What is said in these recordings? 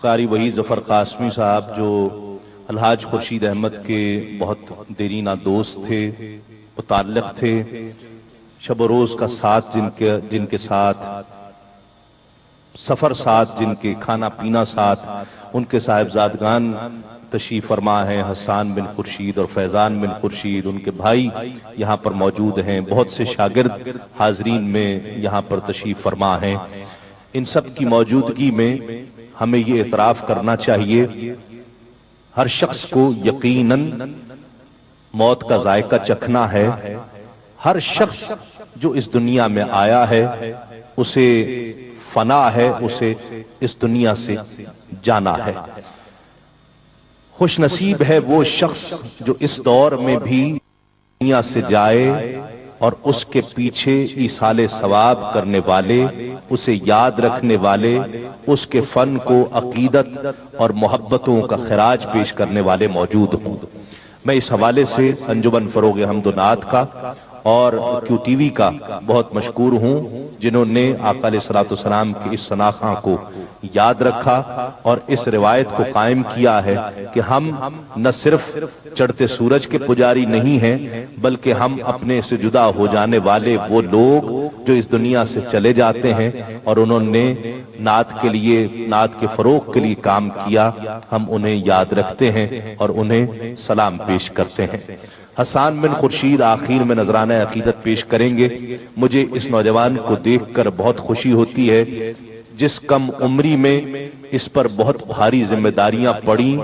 قاری وحید ظفر قاسمی صاحب جو الحاج خورشید احمد کے بہت دیرینہ دوست تھے، متعلق تھے، شب و روز کا ساتھ جن کے ساتھ، سفر ساتھ جن کے، کھانا پینا ساتھ، ان کے صاحبزادگان تشریف فرما ہیں، حسان بن خورشید اور فیضان بن خورشید، ان کے بھائی یہاں پر موجود ہیں، بہت سے شاگرد حاضرین میں یہاں پر تشریف فرما ہیں۔ ان سب کی موجودگی میں ہمیں یہ اعتراف کرنا چاہیے، ہر شخص کو یقیناً موت کا ذائقہ چکھنا ہے۔ ہر شخص جو اس دنیا میں آیا ہے اسے فنا ہے، اسے اس دنیا سے جانا ہے۔ خوش نصیب ہے وہ شخص جو اس دور میں بھی دنیا سے جائے اور اس کے پیچھے ایصال ثواب کرنے والے، اسے یاد رکھنے والے، اس کے فن کو عقیدت اور محبتوں کا خراج پیش کرنے والے موجود ہوں۔ میں اس حوالے سے انجمن فروغ حمد و نعت کا اور کیو ٹی وی کا بہت مشکور ہوں، جنہوں نے آقا علیہ الصلوۃ والسلام کی اس ثناخواں کو یاد رکھا اور اس روایت کو قائم کیا ہے کہ ہم نہ صرف چڑھتے سورج کے پجاری نہیں ہیں، بلکہ ہم اپنے سے جدا ہو جانے والے وہ لوگ جو اس دنیا سے چلے جاتے ہیں اور انہوں نے نعت کے لیے، نعت کے فروغ کے لیے کام کیا، ہم انہیں یاد رکھتے ہیں اور انہیں سلام پیش کرتے ہیں۔ حسان بن خورشید آخر میں نذرانہ عقیدت پیش کریں گے۔ مجھے اس نوجوان کو دیکھ کر بہت خوشی ہوتی ہے، جس کم عمری میں اس پر بہت بھاری ذمہ داریاں پڑیں،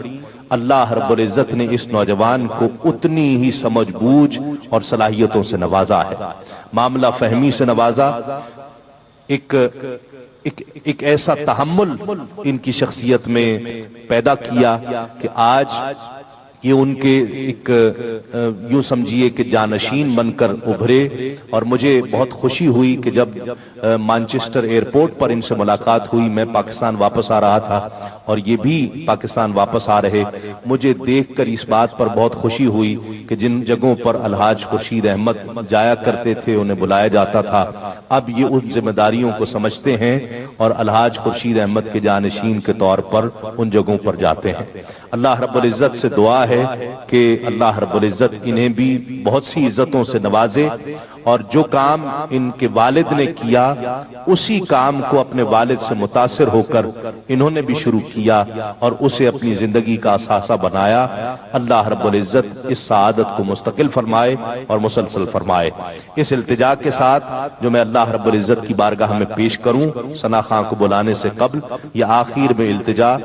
اللہ رب العزت نے اس نوجوان کو اتنی ہی سمجھ بوجھ اور صلاحیتوں سے نوازا ہے، معاملہ فہمی سے نوازا، ایک ایسا تحمل ان کی شخصیت میں پیدا کیا کہ آج یہ ان کے ایک یوں سمجھیے کہ جانشین بن کر ابھرے۔ اور مجھے بہت خوشی ہوئی کہ جب مانچسٹر ایئرپورٹ پر ان سے ملاقات ہوئی، میں پاکستان واپس آ رہا تھا اور یہ بھی پاکستان واپس آ رہے، مجھے دیکھ کر اس بات پر بہت خوشی ہوئی کہ جن جگہوں پر الحاج خورشید احمد جایا کرتے تھے، انہیں بلایا جاتا تھا، اب یہ ان ذمہ داریوں کو سمجھتے ہیں اور الحاج خورشید احمد کے جانشین کے طور پر ان جگہوں پر جاتے ہیں۔ اللہ رب العزت سے دعا ہے کہ اللہ رب العزت انہیں بھی بہت سی عزتوں سے نوازے، اور جو کام ان کے والد نے کیا اسی کام کو اپنے والد سے متاثر ہو کر انہوں نے بھی شروع کیا اور اسے اپنی زندگی کا اثاثہ بنایا۔ اللہ رب العزت اس سعادت کو مستقل فرمائے اور مسلسل فرمائے۔ اس التجا کے ساتھ جو میں اللہ رب العزت کی بارگاہ میں پیش کروں ثنا خاں کو بلانے سے قبل، یہ آخر میں التجا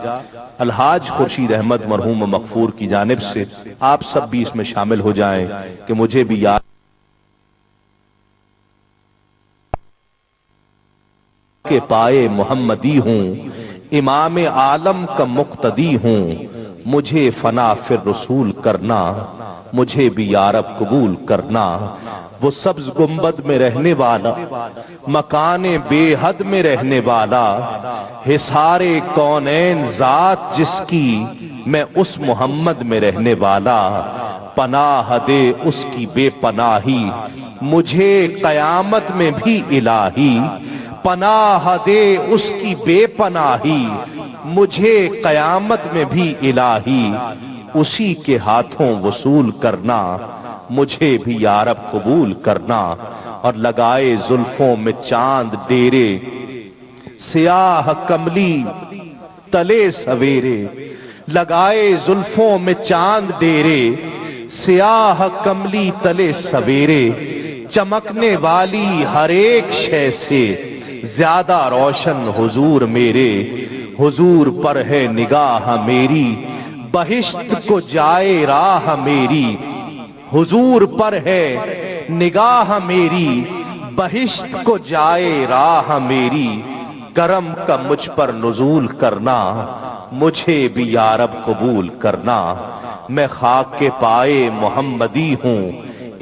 الحاج خورشید احمد مرحوم مغفور کی جانب سے، آپ سب بھی اس میں شامل ہو جائیں کہ مجھے بھی یاد کے پائے محمدی ہوں، امام عالم کا مقتدی ہوں، مجھے فنا فر رسول کرنا، مجھے بھی یا رب قبول کرنا۔ وہ سبز گنبد میں رہنے والا، مکان بے حد میں رہنے والا، حصار کونین ذات جس کی، میں اس محمد میں رہنے والا، پناہ دے اس کی بے پناہی، مجھے قیامت میں بھی الہی، پناہ دے اس کی بے پناہی، مجھے قیامت میں بھی الہی، اسی کے ہاتھوں وصول کرنا، مجھے بھی یا رب قبول کرنا۔ اور لگائے زلفوں میں چاند ڈیرے، سیاہ کملی تلے سویرے، لگائے زلفوں میں چاند ڈیرے، سیاہ کملی تلے سویرے، چمکنے والی ہر ایک شے سے زیادہ روشن حضور میرے، حضور پر ہے نگاہ میری، بہشت کو جائے راہ میری، حضور پر ہے نگاہ میری، بہشت کو جائے راہ میری، کرم کا مجھ پر نزول کرنا، مجھے بھی یا رب قبول کرنا۔ میں خاک کے پائے محمدی ہوں،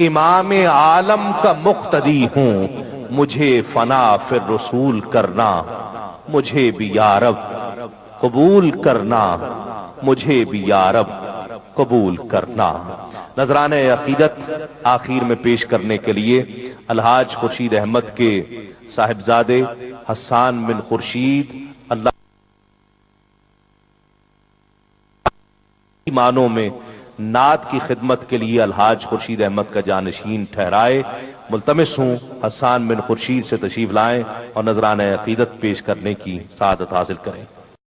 امام عالم کا مقتدی ہوں، مجھے فنا فر رسول کرنا، مجھے بھی یا رب قبول کرنا، مجھے بھی یا رب قبول کرنا۔ نذرانہ عقیدت آخر میں پیش کرنے کے لیے الحاج خورشید احمد کے صاحبزادے حسان بن خورشید اللہ معنوں میں نعت کی خدمت کے لیے الحاج خورشید احمد کا جانشین ٹھہرائے۔ ملتمس ہوں حسان بن خورشید سے تشریف لائیں اور نذرانہ عقیدت پیش کرنے کی سعادت حاصل کریں۔